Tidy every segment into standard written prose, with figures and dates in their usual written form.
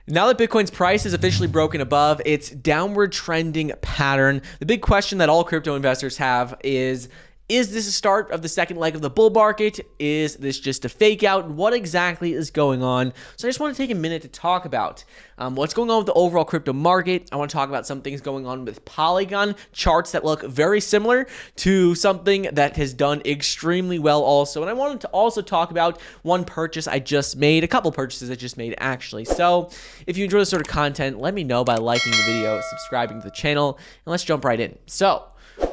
Now that Bitcoin's price is officially broken above its downward trending pattern, the big question that all crypto investors have is this a start of the second leg of the bull market? Is this just a fake out? What exactly is going on? So I just want to take a minute to talk about what's going on with the overall crypto market. I want to talk about some things going on with Polygon, charts that look very similar to something that has done extremely well also. And I wanted to also talk about one purchase I just made, a couple purchases I just made actually. So if you enjoy this sort of content, let me know by liking the video, subscribing to the channel, and let's jump right in. So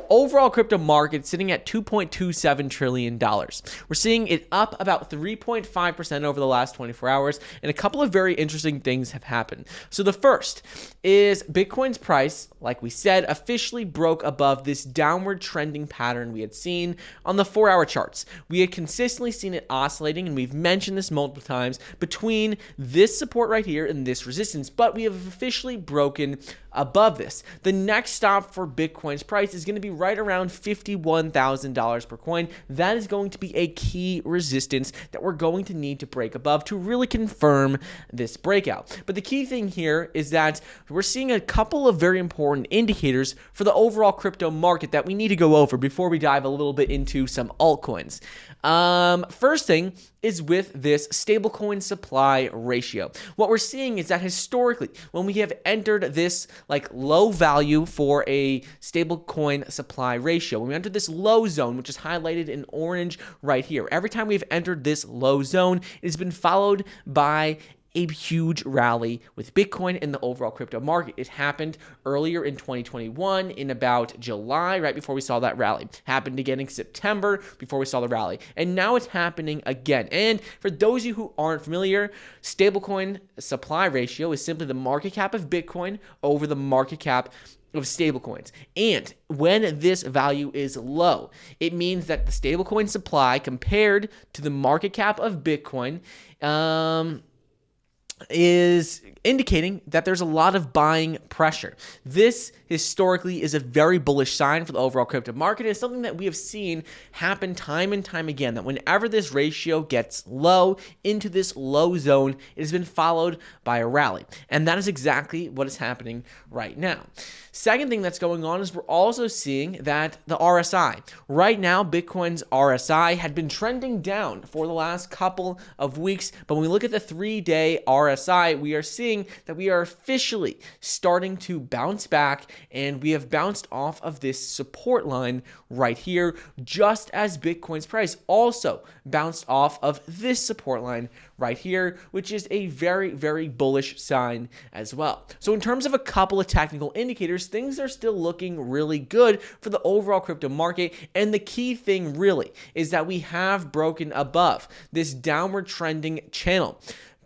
overall crypto market sitting at $2.27 trillion. We're seeing it up about 3.5% over the last 24 hours, and a couple of very interesting things have happened. So the first is Bitcoin's price, like we said, officially broke above this downward trending pattern we had seen on the 4-hour charts. We had consistently seen it oscillating, and we've mentioned this multiple times, between this support right here and this resistance, but we have officially broken above this. The next stop for Bitcoin's price is going to be right around $51,000 per coin. That is going to be a key resistance that we're going to need to break above to really confirm this breakout. But the key thing here is that we're seeing a couple of very important indicators for the overall crypto market that we need to go over before we dive a little bit into some altcoins. First thing is with this stablecoin supply ratio. What we're seeing is that historically, when we have entered this like low value for a stablecoin supply ratio, when we enter this low zone, which is highlighted in orange right here, every time we've entered this low zone, it has been followed by a huge rally with Bitcoin and the overall crypto market. It happened earlier in 2021 in about July, right before we saw that rally. Happened again in September before we saw the rally. And now it's happening again. And for those of you who aren't familiar, stablecoin supply ratio is simply the market cap of Bitcoin over the market cap of stablecoins. And when this value is low, it means that the stablecoin supply compared to the market cap of Bitcoin is indicating that there's a lot of buying pressure. This historically is a very bullish sign for the overall crypto market. It's something that we have seen happen time and time again, that whenever this ratio gets low into this low zone, it has been followed by a rally. And that is exactly what is happening right now. Second thing that's going on is we're also seeing that the RSI. Right now, Bitcoin's RSI had been trending down for the last couple of weeks, but when we look at the 3-day RSI, we are seeing that we are officially starting to bounce back, and we have bounced off of this support line right here, just as Bitcoin's price also bounced off of this support line right here, which is a very, very bullish sign as well. So in terms of a couple of technical indicators, things are still looking really good for the overall crypto market. And the key thing really is that we have broken above this downward trending channel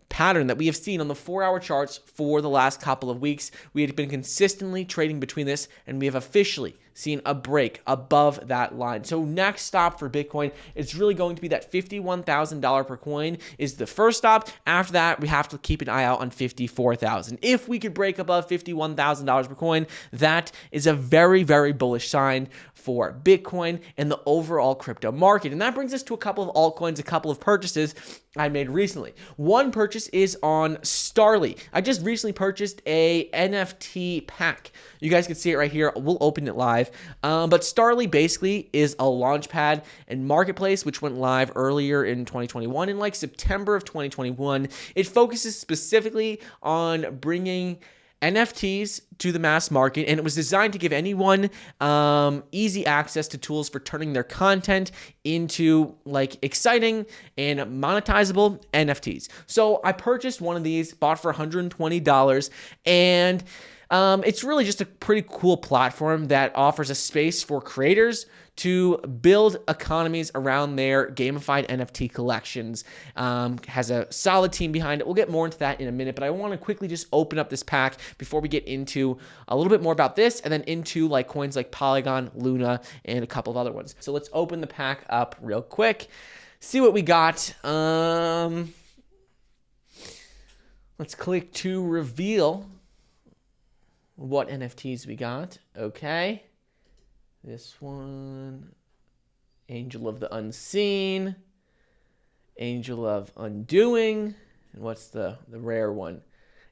pattern that we have seen on the 4-hour charts for the last couple of weeks. We had been consistently trading between this, and we have officially seen a break above that line. So next stop for Bitcoin is really going to be that $51,000 per coin is the first stop. After that, we have to keep an eye out on $54,000. If we could break above $51,000 per coin, that is a very, very bullish sign for Bitcoin and the overall crypto market. And that brings us to a couple of altcoins, a couple of purchases I made recently. One purchase is on Starly. I just recently purchased a NFT pack. You guys can see it right here. We'll open it live. But Starly basically is a launchpad and marketplace which went live earlier in 2021, in like September of 2021. It focuses specifically on bringing NFTs to the mass market, and it was designed to give anyone easy access to tools for turning their content into like exciting and monetizable NFTs. So I purchased one of these, bought for $120, and it's really just a pretty cool platform that offers a space for creators to build economies around their gamified NFT collections. Has a solid team behind it. We'll get more into that in a minute, but I want to quickly just open up this pack before we get into a little bit more about this, and then into like coins like Polygon, Luna, and a couple of other ones. So let's open the pack up real quick, see what we got. Let's click to reveal what NFTs we got. Okay. This one, Angel of the Unseen, Angel of Undoing, and what's the rare one?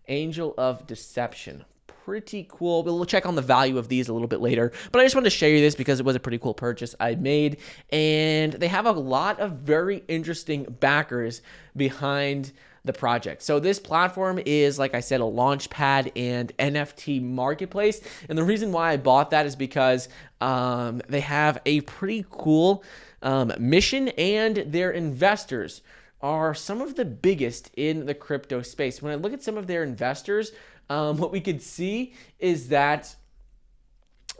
Angel of Deception. Pretty cool. We'll check on the value of these a little bit later, but I just wanted to show you this because it was a pretty cool purchase I made, and they have a lot of very interesting backers behind the project. So this platform is, like I said, a launch pad and NFT marketplace, and the reason why I bought that is because they have a pretty cool mission, and their investors are some of the biggest in the crypto space. When I look at some of their investors, what we could see is that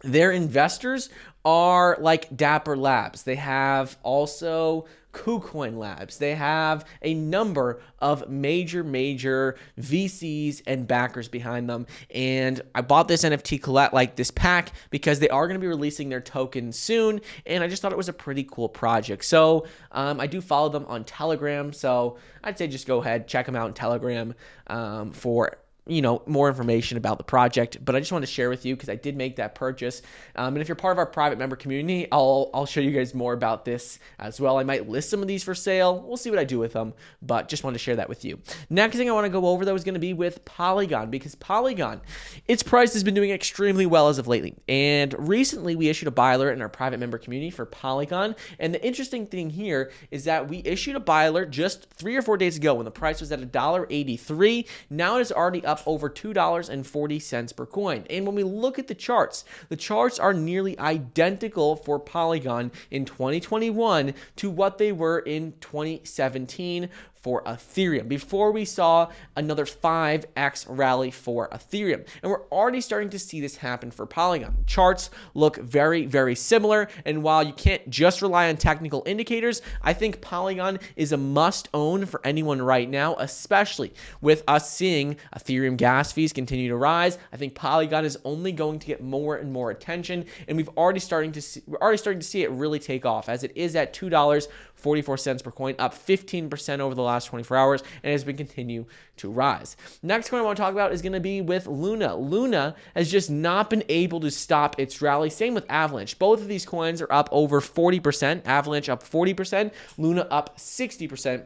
their investors are like Dapper Labs. They have also KuCoin Labs. They have a number of major VCs and backers behind them. And I bought this NFT collect, like this pack, because they are going to be releasing their token soon. And I just thought it was a pretty cool project. So I do follow them on Telegram. So I'd say just go ahead, check them out on Telegram for more information about the project. But I just wanted to share with you because I did make that purchase. And if you're part of our private member community, I'll show you guys more about this as well. I might list some of these for sale. We'll see what I do with them, but just wanted to share that with you. Next thing I want to go over, though, is going to be with Polygon, because Polygon, its price has been doing extremely well as of lately. And recently we issued a buy alert in our private member community for Polygon. And the interesting thing here is that we issued a buy alert just 3 or 4 days ago when the price was at $1.83. Now it is already up over $2.40 per coin. And when we look at the charts are nearly identical for Polygon in 2021 to what they were in 2017 for Ethereum, before we saw another 5x rally for Ethereum. And we're already starting to see this happen for Polygon. Charts look very similar, and while you can't just rely on technical indicators, I think Polygon is a must own for anyone right now, especially with us seeing Ethereum gas fees continue to rise. I think Polygon is only going to get more and more attention, and we're already starting to see it really take off, as it is at $2.44 per coin, up 15% over the last 24 hours, and has been continue to rise. Next coin I want to talk about is going to be with Luna. Luna has just not been able to stop its rally. Same with Avalanche. Both of these coins are up over 40%. Avalanche up 40%, Luna up 60%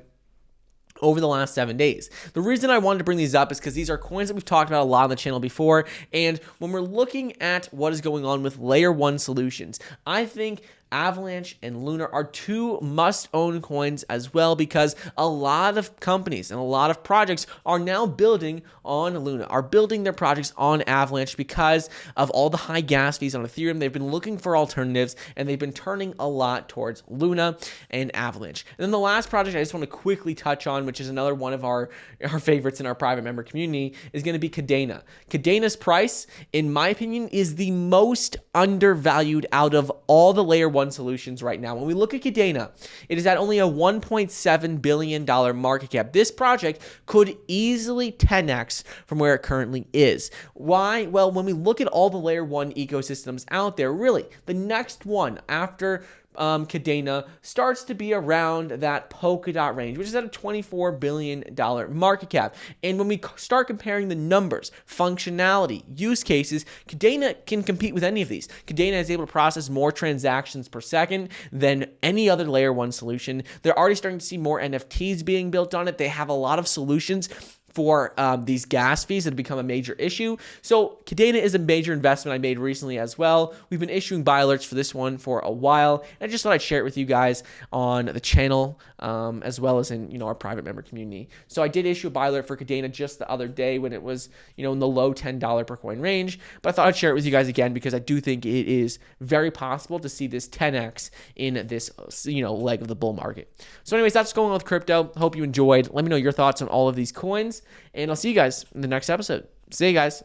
over the last 7 days. The reason I wanted to bring these up is because these are coins that we've talked about a lot on the channel before, and when we're looking at what is going on with layer 1 solutions, I think Avalanche and Luna are two must-own coins as well, because a lot of companies and a lot of projects are now building on Luna, are building their projects on Avalanche because of all the high gas fees on Ethereum. They've been looking for alternatives, and they've been turning a lot towards Luna and Avalanche. And then the last project I just want to quickly touch on, which is another one of our favorites in our private member community, is going to be Kadena. Kadena's price, in my opinion, is the most undervalued out of all the layer 1 solutions right now. When we look at Kadena, it is at only a $1.7 billion market cap. This project could easily 10x from where it currently is. Why? Well, when we look at all the layer 1 ecosystems out there, really, the next one after Kadena starts to be around that Polkadot range, which is at a $24 billion market cap. And when we start comparing the numbers, functionality, use cases, Kadena can compete with any of these. Kadena is able to process more transactions per second than any other layer 1 solution. They're already starting to see more NFTs being built on it. They have a lot of solutions for these gas fees that have become a major issue. So Kadena is a major investment I made recently as well. We've been issuing buy alerts for this one for a while, and I just thought I'd share it with you guys on the channel as well as in our private member community. So I did issue a buy alert for Kadena just the other day when it was in the low $10 per coin range, but I thought I'd share it with you guys again because I do think it is very possible to see this 10x in this leg of the bull market. So anyways, that's what's going on with crypto. Hope you enjoyed. Let me know your thoughts on all of these coins, and I'll see you guys in the next episode. See you guys.